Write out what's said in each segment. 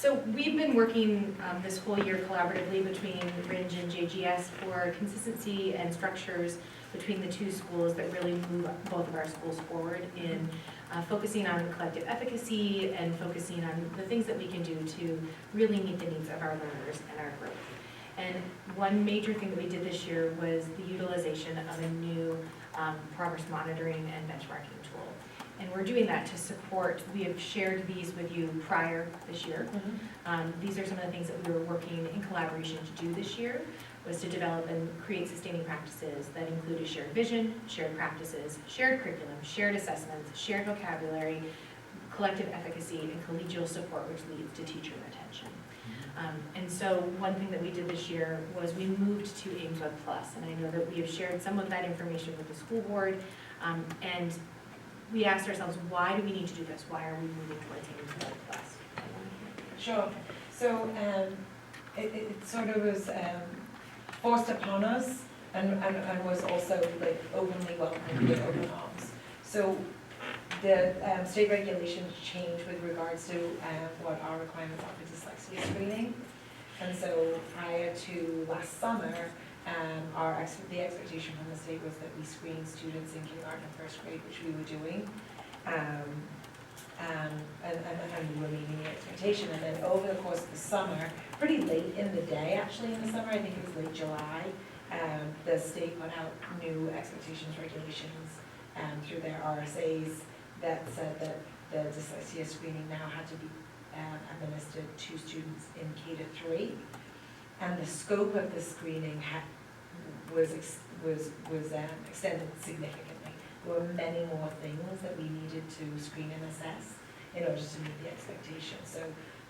So we've been working this whole year collaboratively between RING and JGS for consistency and structures between the two schools that really move both of our schools forward in focusing on collective efficacy and focusing on the things that we can do to really meet the needs of our learners and our growth. And one major thing that we did this year was the utilization of a new progress monitoring and benchmarking tool. And we're doing that to support, we have shared these with you prior this year. These are some of the things that we were working in collaboration to do this year, was to develop and create sustaining practices that include a shared vision, shared practices, shared curriculum, shared assessments, shared vocabulary, collective efficacy, and collegial support, which leads to teacher retention. And so one thing that we did this year was we moved to AimsWeb Plus, and I know that we have shared some of that information with the school board, and we asked ourselves, why do we need to do this? Why are we moving towards AimsWeb Plus? Sure. So it sort of was forced upon us and was also like openly welcomed with open arms. So the state regulations changed with regards to what our requirements are for dyslexia screening. And so prior to last summer, the expectation from the state was that we screen students in kindergarten and first grade, which we were doing. And we were meeting the expectation. And then over the course of the summer, pretty late in the day actually in the summer, I think it was late July, the state put out new expectations regulations through their RSAs that said that the dyslexia screening now had to be administered to students in K to 3. And the scope of the screening was extended significantly. There were many more things that we needed to screen and assess in order to meet the expectations. So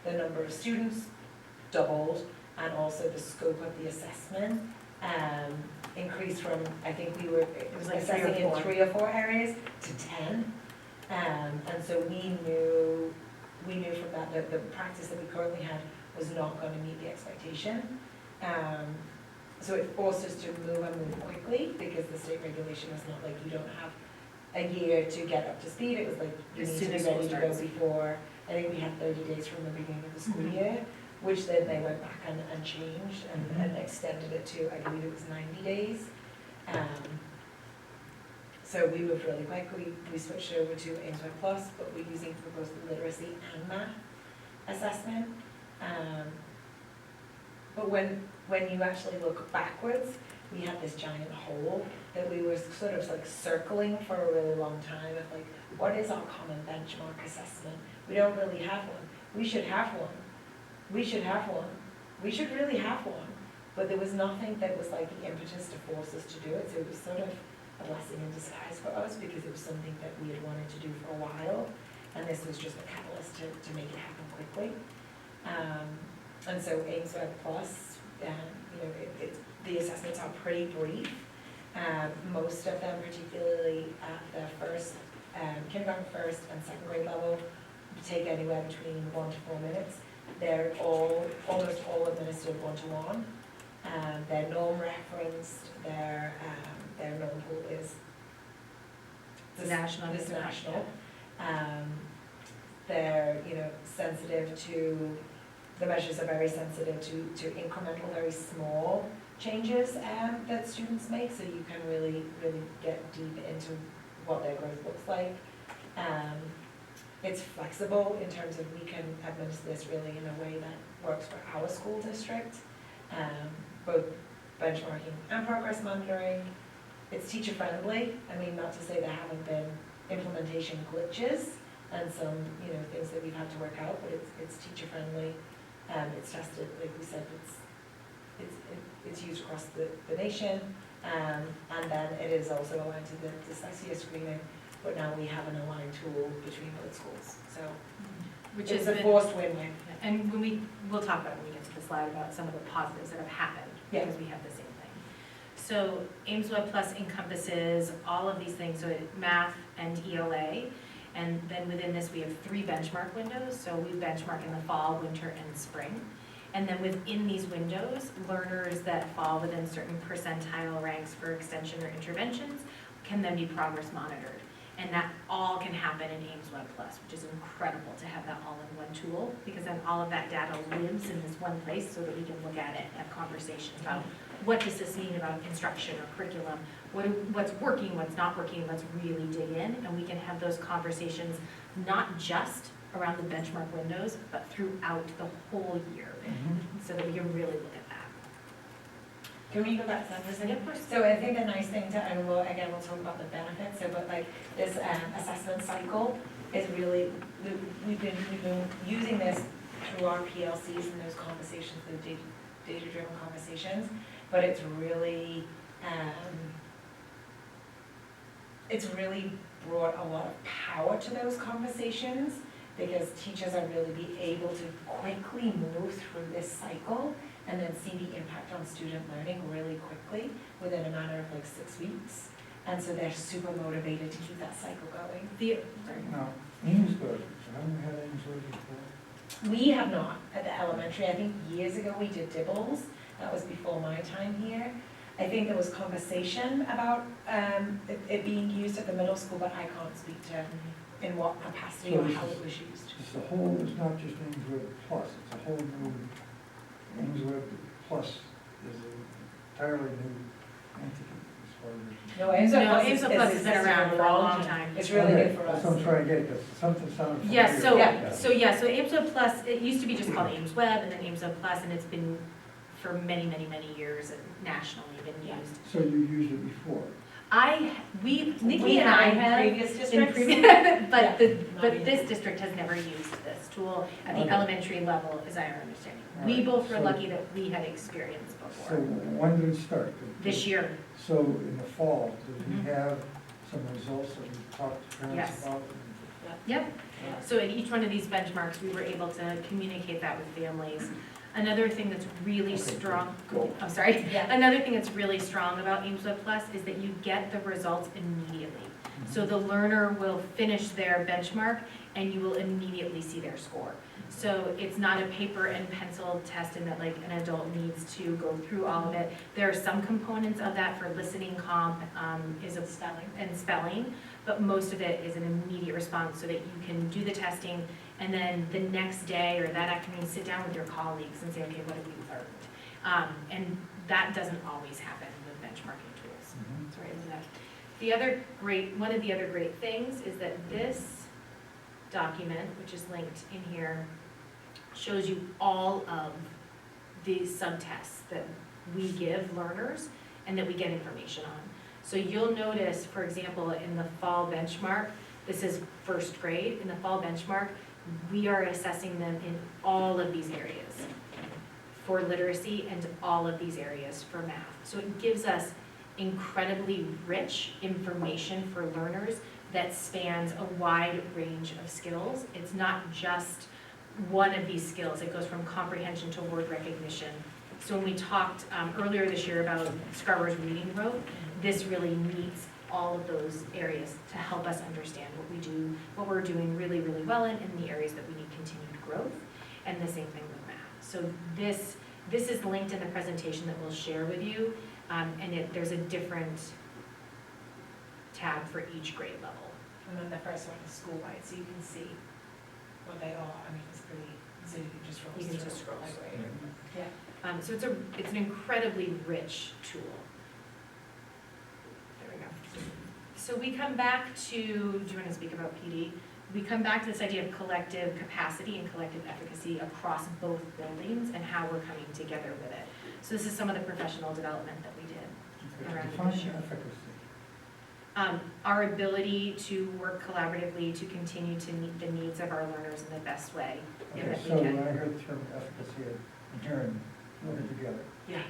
the number of students doubled, and also the scope of the assessment increased from, I think we were assessing in 3 or 4 areas to 10. And so we knew from that the practice that we currently had was not going to meet the expectation. So it forced us to move quickly, because the state regulation was not like you don't have a year to get up to speed. It was like you need to be ready to go before. I think we had 30 days from the beginning of the school year, which then they went back and changed and extended it to, I believe it was 90 days. So we moved really quick. We switched over to AimsWeb Plus, but we're using for both literacy and math assessment. But when you actually look backwards, we had this giant hole that we were sort of like circling for a really long time of like, what is our common benchmark assessment? We don't really have one. We should have one. We should have one. We should really have one. But there was nothing that was like the impetus to force us to do it. So it was sort of a blessing in disguise for us, because it was something that we had wanted to do for a while. And this was just a catalyst to make it happen quickly. And so AimsWeb Plus, the assessments are pretty brief. Most of them, particularly at the first, kindergarten first and second grade level, take anywhere between 1 to 4 minutes. They're almost all administered one-to-one. They're norm referenced. Their norm pool is national. They're sensitive to. The measures are very sensitive to incremental, very small changes that students make, so you can really get deep into what their growth looks like. It's flexible in terms of we can administer this really in a way that works for our school district, both benchmarking and progress monitoring. It's teacher friendly. I mean, not to say there haven't been implementation glitches and some things that we've had to work out, but it's teacher friendly. It's tested, like we said, it's used across the nation, and then it is also aligned to the dyslexia screening, but now we have an aligned tool between both schools. So which is a forced win-win. And we'll talk about it when we get to the slide about some of the positives that have happened, because we have the same thing. So AimsWeb Plus encompasses all of these things, so math and ELA. And then within this, we have 3 benchmark windows. So we benchmark in the fall, winter, and spring. And then within these windows, learners that fall within certain percentile ranks for extension or interventions can then be progress monitored. And that all can happen in Ames Web Plus, which is incredible to have that all in one tool, because then all of that data lives in this one place so that we can look at it and have conversations about what does this mean about instruction or curriculum, what's working, what's not working, let's really dig in, and we can have those conversations not just around the benchmark windows, but throughout the whole year, so that we can really look at that. Can we go back to that for a second? Yeah, of course. So I think the nice thing to, and we'll talk about the benefits, so but like this assessment cycle is really, we've been using this through our PLCs and those conversations, the data-driven conversations, but it's really brought a lot of power to those conversations, because teachers are really be able to quickly move through this cycle and then see the impact on student learning really quickly within a matter of like 6 weeks. And so they're super motivated to keep that cycle going. Now, Ameswood, haven't we had Ameswood before? We have not at the elementary. I think years ago we did Dibbles. That was before my time here. I think there was conversation about it being used at the middle school, but I can't speak to in what capacity or how it was used. It's a whole, it's not just Ameswood Plus, it's a whole new, Ameswood Plus is an entirely new entity as far as. No, Ames Ames Web Plus has been around for a long time. It's really Okay, good for us. That's what I'm trying to get, because something sounded familiar. Yes, so Ames Web Plus, it used to be just called Ames Web, and then Ames Web Plus, and it's been for many, many, many years and nationally been used. So you used it before? Nikki and I have. Previous in districts. But Not this district has never used this tool at the Okay. elementary level, is our understanding. We Alright, both were so- lucky that we had experience So before, when did it start? this year. So in the fall, did Mhm. we have some results that we talked to parents Yes. about? Yep, so at each one of these benchmarks, we were able to communicate that with families. Another thing that's really Okay, strong, go. I'm sorry, Yeah. another thing that's really strong about Ames Web Plus is that you get the results immediately. So the learner will finish their benchmark and you will immediately see their score. So it's not a paper and pencil test in that like an adult needs to go through all of it. There are some components of that for listening comp, is a spelling, but most of it is an immediate response so that you can do the testing and then the next day or that afternoon, sit down with your colleagues and say, okay, what have we learned? And that doesn't always happen with benchmarking tools. Mhm. Sorry about that. One of the other great things is that this document, which is linked in here, shows you all of the subtests that we give learners and that we get information on. So you'll notice, for example, in the fall benchmark, this is first grade, in the fall benchmark, we are assessing them in all of these areas for literacy and all of these areas for math. So it gives us incredibly rich information for learners that spans a wide range of skills. It's not just one of these skills. It goes from comprehension to word recognition. So when we talked earlier this year about Scarboro's reading road, this really meets all of those areas to help us understand what we do, what we're doing really, really well in the areas that we need continued growth, and the same thing with math. So this is linked in the presentation that we'll share with you, and there's a different tab for each grade level. And then the first one is school-wide, so you can see what they are. I mean, it's pretty, so you can just roll You through. can just scroll by through. grade. Yeah. So it's an incredibly rich tool. There we go. So we come back to, do you want to speak about PD? We come back to this idea of collective capacity and collective efficacy across both buildings and how we're coming together with it. So this is some of the professional development that we did. Okay, Around define this year. efficacy. Our ability to work collaboratively to continue to meet the needs of our learners in the best way. Okay, that we so can. when I heard the term efficacy, I'm hearing working together.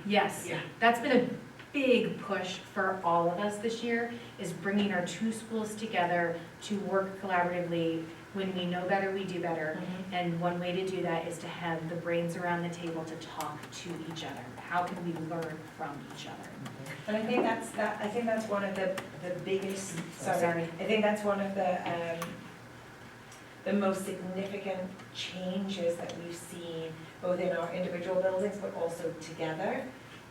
Yes, Yeah. that's been a big push for all of us this year, is bringing our two schools together to work collaboratively. When we know better, we do better. And one way to do that is to have the brains around the table to talk to each other. How can we learn from each other? And I think that's one of the biggest, Sorry. I think that's one of the most significant changes that we've seen, both in our individual buildings, but also together,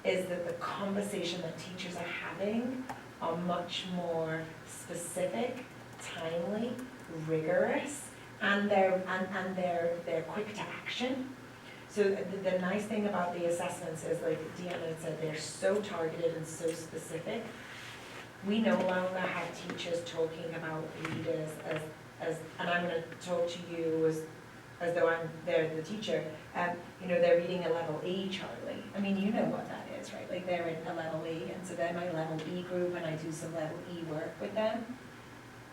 is that the conversation that teachers are having are much more specific timely, rigorous, and they're quick to action. So the nice thing about the assessments is, like Deanna had said, they're so targeted and so specific. We no longer have teachers talking about readers as and I'm gonna talk to you as though they're the teacher. You know, they're reading a level E, Charlie. I mean, you know what that is, right? Like they're in a level E, and so they're my level E group, and I do some level E work with them.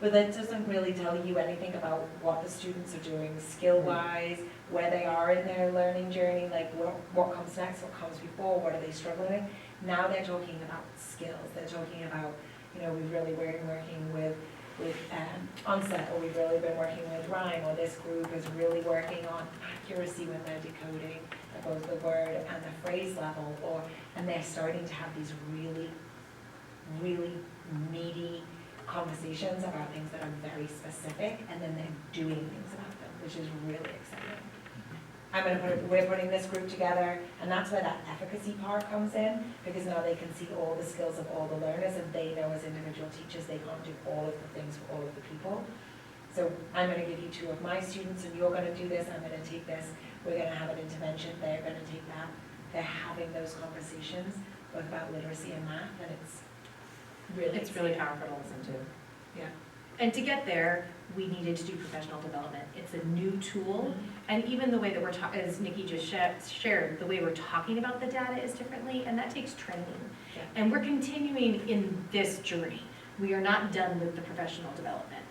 But that doesn't really tell you anything about what the students are doing skill-wise, where they are in their learning journey, like what comes next, what comes before, what are they struggling with. Now they're talking about skills. They're talking about, you know, we've really been working with onset, or we've really been working with rhyme, or this group is really working on accuracy when they're decoding both the word and the phrase level, and they're starting to have these really, really meaty conversations about things that are very specific, and then they're doing things about them, which is really exciting. We're putting this group together, and that's where that efficacy part comes in, because now they can see all the skills of all the learners, and they know as individual teachers they can't do all of the things for all of the people. So I'm going to give you 2 of my students, and you're going to do this, I'm going to take this, we're going to have an intervention, they're going to take that. They're having those conversations, both about literacy and math, and it's really powerful to listen to. Yeah. And to get there, we needed to do professional development. It's a new tool, and even the way that we're as Nikki just shared, the way we're talking about the data is differently, and that takes training. Yeah. And we're continuing in this journey. We are not done with the professional development.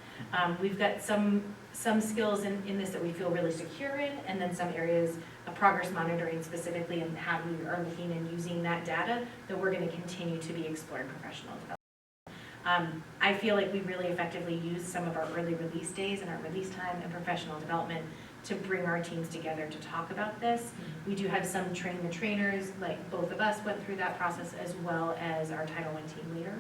We've got some skills in this that we feel really secure in, and then some areas of progress monitoring specifically, and how we are looking and using that data that we're going to continue to be exploring professional development. I feel like we really effectively used some of our early release days and our release time and professional development to bring our teams together to talk about this. We do have some train the trainers, like both of us went through that process, as well as our Title I team leader.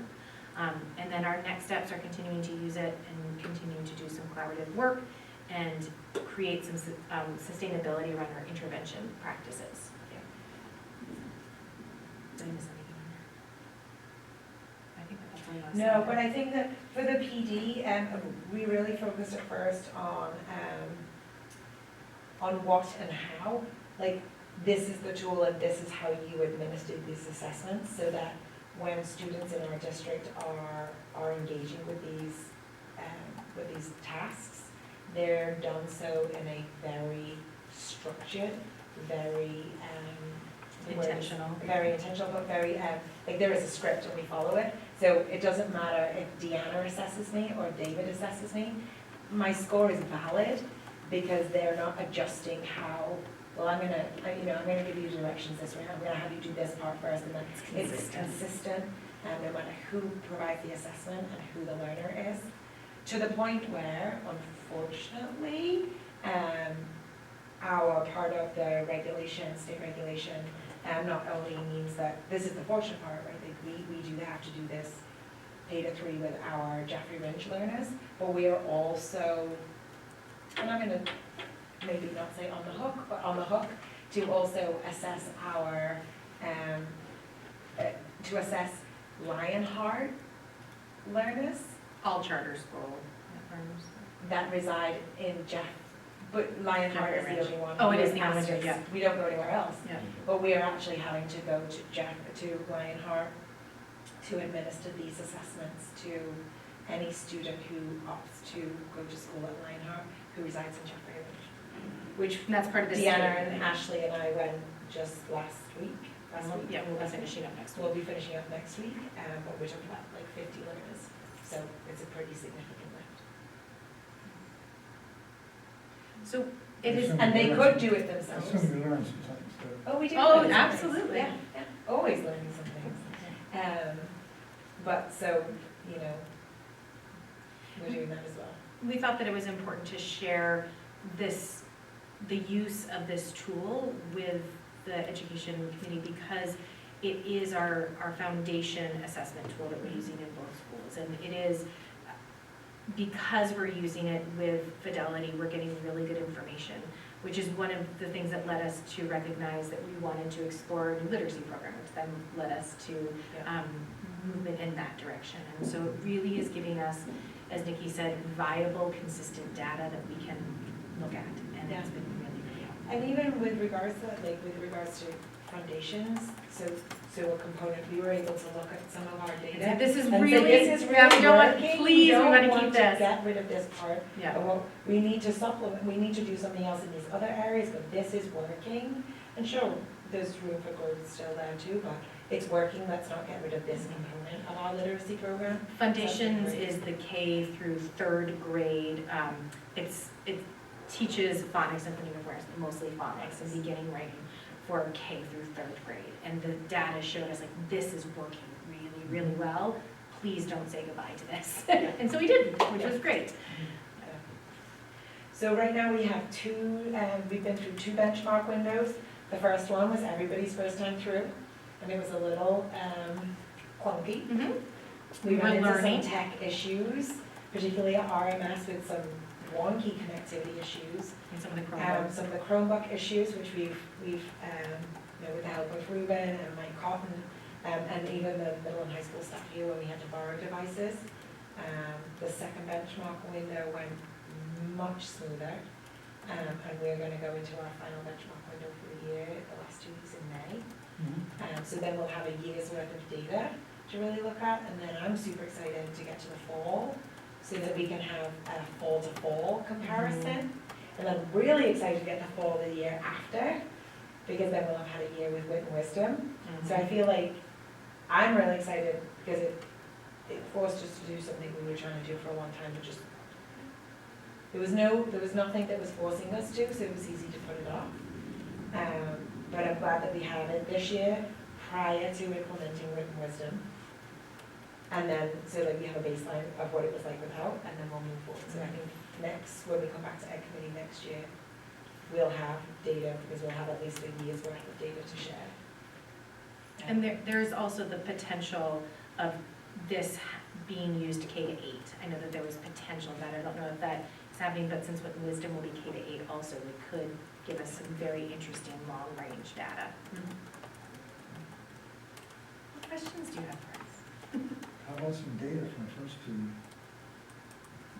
And then our next steps are continuing to use it and continue to do some collaborative work and create some sustainability around our intervention practices. Yeah. Did I miss anything in there? I think that's all I want to say. No, but I think that for the PD, we really focused at first on what and how. Like, this is the tool and this is how you administer these assessments, so that when students in our district are engaging with these tasks, they're done so in a very structured, very intentional, but very like there is a script and we follow it. So it doesn't matter if Deanna assesses me or David assesses me. My score is valid because they're not adjusting how. Well, I'm gonna give you directions this way. I'm gonna have you do this part first, and then it's consistent, no matter who provides the assessment and who the learner is. To the point where, unfortunately, our part of the regulation, state regulation, not only means that this is the fortunate part, right? Like we do have to do this K-3 with our Jeffrey Ringe learners, but we are also, and I'm gonna maybe not say on the hook, but on the hook to also assess our, to assess Lionheart learners all charter school learners. that reside in but Lionheart is the only one. Oh, it is the who only asks one, us. yeah. We don't go anywhere else. Yeah. But we are actually having to go to Lionheart to administer these assessments to any student who opts to go to school at Lionheart who resides in Jeffrey Ridge. Which And that's part of the Deanna and Ashley and I went just last week. Yeah, we'll be finishing up next week. We'll be finishing up next week, but we're talking about like 50 learners, so it's a pretty significant lift. So it is, And they could do it I themselves. assume you learn sometimes, so. Oh, we do. Oh, learn some absolutely. things. Yeah, always learning some things. But so, you know, we're doing that as well. we thought that it was important to share the use of this tool with the education community, because it is our foundation assessment tool that we're using in both schools. And it is, because we're using it with Fidelity, we're getting really good information, which is one of the things that led us to recognize that we wanted to explore a new literacy program, which then led us to movement in that direction. And so it really is giving us as Nikki said, viable, consistent data that we can look at, and that's been really, really helpful. And even with regards to, like, with regards to foundations, so a component, we were able to look at some of our And data. so this is and say, really, this is yeah, we don't want, working. please, we don't want to want keep to this. get rid of this part. Yeah. Well, we need to supplement, we need to do something else in these other areas, but this is working. And sure, there's room for growth still there too, but it's working, let's not get rid of this component of our literacy program. Foundations is the K through third grade. It teaches phonics and phonemic awareness, but mostly phonics and beginning writing for K through third grade. And the data showed us like, this is working really, really well. Please don't say goodbye to this. And so we did, which was great. So right now we have we've been through 2 benchmark windows. The first one was everybody's first time through, and it was a little clunky. Mm-hmm. We We ran were into learning. some tech issues, particularly at RMS with some wonky connectivity issues. And some of the Chromebooks. Some of the Chromebook issues, which we've with the help of Ruben and Mike Cotton, and even the middle and high school staff here when we had to borrow devices. The second benchmark window went much smoother, and we're going to go into our final benchmark window for the year, the last 2 weeks in May. So then we'll have a year's worth of data to really look at, and then I'm super excited to get to the fall, so that we can have a fall-to-fall comparison. And I'm really excited to get the fall of the year after, because then we'll have had a year with wit and wisdom. So I feel like I'm really excited because it forced us to do something we were trying to do for a long time, but just, there was nothing that was forcing us to, so it was easy to put it off. But I'm glad that we have it this year prior to implementing wit and wisdom. And then, so that we have a baseline of what it was like without, and then we'll move forward. So I think next, when we come back to Ed Committee next year, we'll have data, because we'll have at least a year's worth of data to share. And there's also the potential of this being used K to 8. I know that there was potential of that. I don't know if that is happening, but since with wisdom will be K to 8 also, it could give us some very interesting long-range data. What questions do you have for us? How about some data from the first 2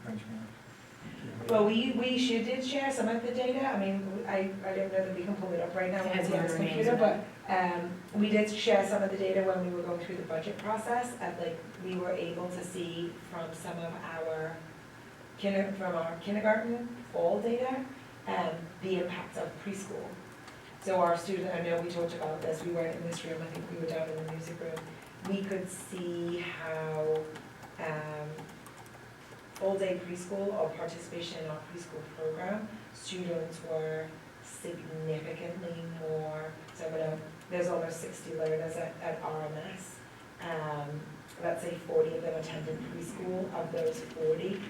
benchmarks? Well, we did share some of the data. I mean, I don't know that we can pull it up right now on Has the your names computer, on but we did share some of the data when we were going through the budget process. We were able to see from some of our kindergarten fall data, the impact of preschool. So our student, I know we talked about this, we weren't in this room, I think we were down in the music room. We could see how full-day preschool or participation in our preschool program, students were significantly more, so there's almost 60 learners at RMS. Let's say 40 of them attended preschool. Of those 40,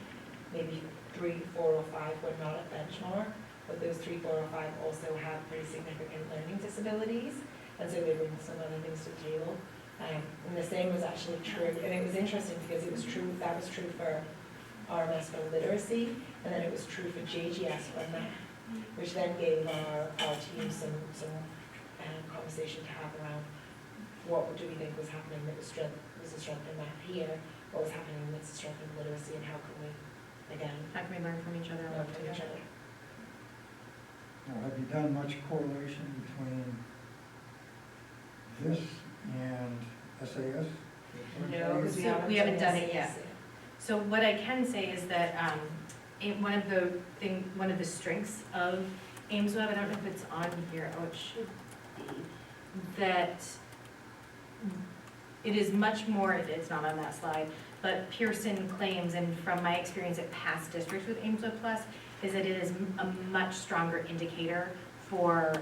maybe 3, 4, or 5 were not at benchmark, but those 3, 4, or 5 also have pretty significant learning disabilities, and so they bring some other things to the table. And the same was actually true, and it was interesting because it was true, that was true for RMS for literacy, and then it was true for JGS for math, which then gave our team some conversation to have around what do we think was happening that was a strength in math here, what was happening that's a strength in literacy, and how can we, again, How can we learn from each other? learn from each other. Now, have you done much correlation between this and SAS? No, because We haven't done it yet. So what I can say is that one of the strengths of AIMSweb, I don't know if it's on here, oh, it should be, that it is much more, it's not on that slide, but Pearson claims, and from my experience at past districts with AIMSweb Plus, is that it is a much stronger indicator for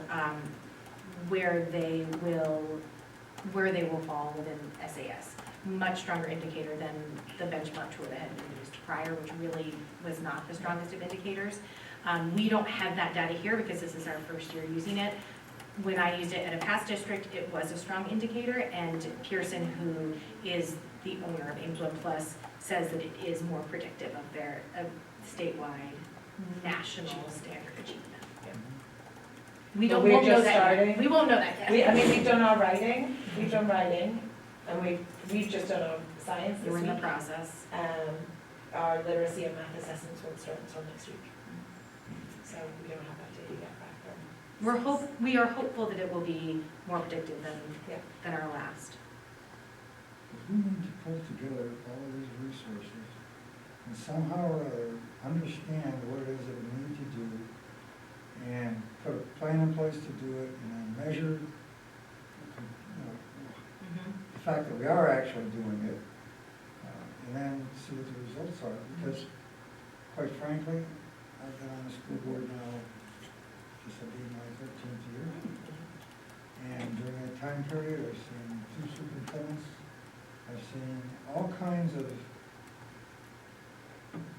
where they will fall within SAS. Much stronger indicator than the benchmark tool that had been used prior, which really was not the strongest of indicators. We don't have that data here because this is our first year using it. When I used it at a past district, it was a strong indicator, and Pearson, who is the owner of AIMSweb Plus, says that it is more predictive of their statewide national standard achievement. We But don't, we're won't know just that yet. starting. We won't know that yet. We've done our writing, and we've just done our science this We're in the week. process. our literacy and math assessments won't start until next week. So we don't have that data yet back from. We are hopeful that it will be more predictive Yeah. than our last. Because we need to pull together all of these resources and somehow or other understand what it is that we need to do and put a plan in place to do it and then measure, the fact that we are actually doing it, and then see what the results are. Because quite frankly, I've been on the school board now, this will be my 13th year. And during that time period, I've seen 2 superintendents, I've seen all kinds of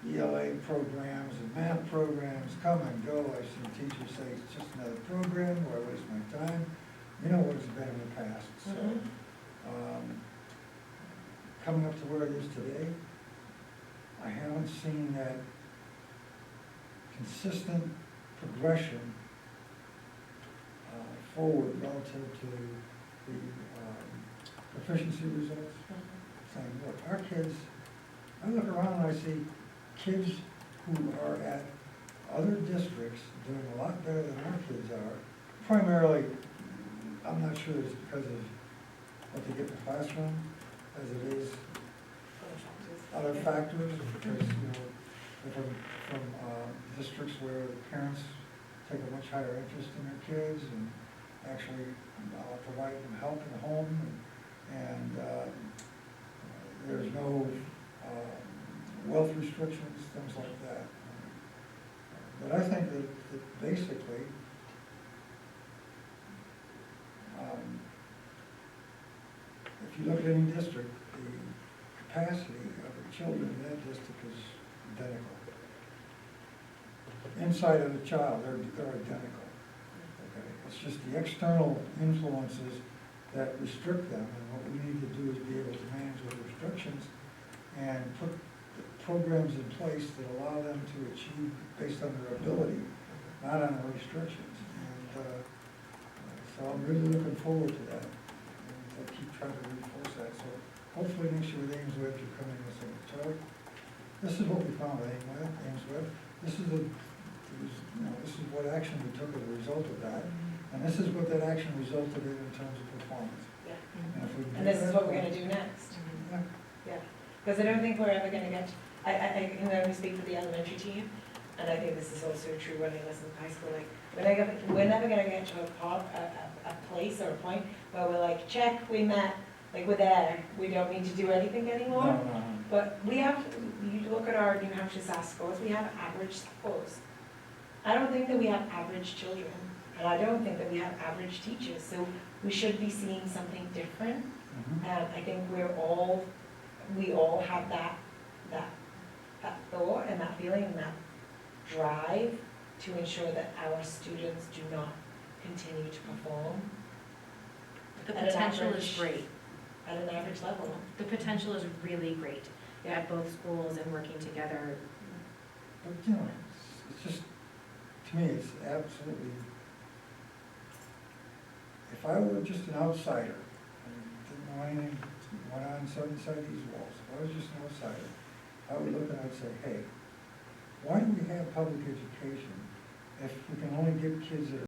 ELA programs and math programs come and go. I've seen teachers say, it's just another program, why waste my time? You know what it's been in the past. So, coming up to where it is today, I haven't seen that consistent progression forward relative to the proficiency results. Saying, look, our kids, I look around and I see kids who are at other districts doing a lot better than our kids are. Primarily, I'm not sure it's because of what they get in the classroom, as it is other factors, because, they're from districts where the parents take a much higher interest in their kids and actually provide them help in the home, and there's no wealth restrictions, things like that. But I think that basically, if you look at any district, the capacity of the children in that district is identical. Inside of the child, they're identical. Okay? It's just the external influences that restrict them, and what we need to do is be able to manage those restrictions and put the programs in place that allow them to achieve based on their ability, not on the restrictions. And so I'm really looking forward to that, and I keep trying to reinforce that. So hopefully next year with Ames Web, you come in and say, Charlie, this is what we found with Ames Web. This is what action we took as a result of that, and this is what that action resulted in terms of performance. Yeah. And if we do And this is that, what we're gonna do next. Yeah. Yeah, because I don't think we're ever gonna get, I can only speak for the elementary team, and I think this is also true when I listen to high school, like, we're never gonna get to a place or a point where we're like, check, we met, like, we're there, we don't need to do anything anymore. No. But we have, you look at our New Hampshire SAS scores, we have average scores. I don't think that we have average children, and I don't think that we have average teachers, so we should be seeing something different. And I think we all have that thought and that feeling and that drive to ensure that our students do not continue to perform The At an potential is average. great. at an average level. The potential is really great at both schools and working together. But, it's just, to me, it's absolutely, if I were just an outsider, and didn't know anything went on inside these walls, if I was just an outsider, I would look and I'd say, hey, why do we have public education if we can only get kids that are